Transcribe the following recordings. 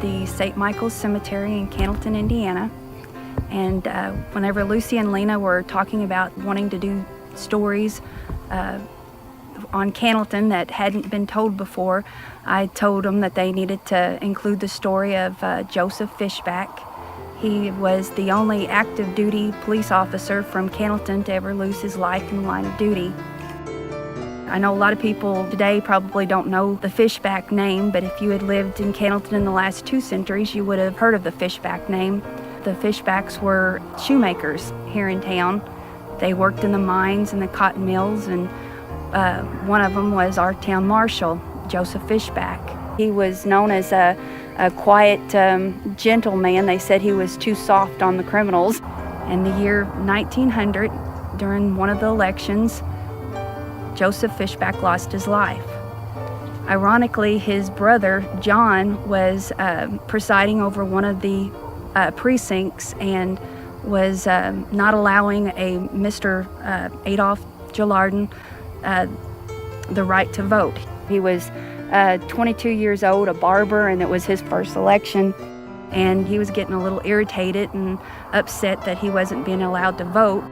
the St. Michael's Cemetery in Candleton, Indiana. And whenever Lucy and Lena were talking about wanting to do stories on Candleton that hadn't been told before, I told them that they needed to include the story of Joseph Fishback. He was the only active duty police officer from Candleton to ever lose his life in the line of duty. I know a lot of people today probably don't know the Fishback name, but if you had lived in Candleton in the last 2 centuries, you would have heard of the Fishback name. The Fishbacks were shoemakers here in town. They worked in the mines and the cotton mills, and one of them was our town marshal, Joseph Fishback. He was known as a quiet, gentle man. They said he was too soft on the criminals. In the year 1900, during one of the elections, Joseph Fishback lost his life. Ironically, his brother, John, was presiding over one of the precincts and was not allowing a Mr. Adolph Gillardin the right to vote. He was 22 years old, a barber, and it was his first election. And he was getting a little irritated and upset that he wasn't being allowed to vote.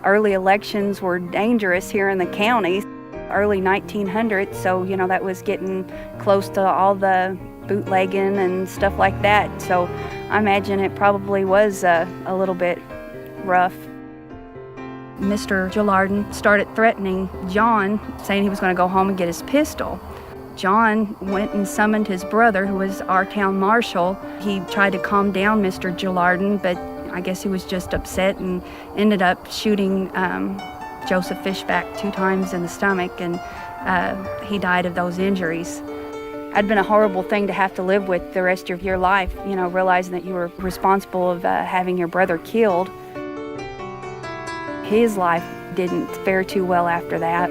Early elections were dangerous here in the county, early 1900s, so that was getting close to all the bootlegging and stuff like that. So I imagine it probably was a little bit rough. Mr. Gillardin started threatening John, saying he was going to go home and get his pistol. John went and summoned his brother, who was our town marshal. He tried to calm down Mr. Gillardin, but I guess he was just upset and ended up shooting Joseph Fishback 2 times in the stomach, and he died of those injuries. It'd been a horrible thing to have to live with the rest of your life, realizing that you were responsible of having your brother killed. His life didn't fare too well after that.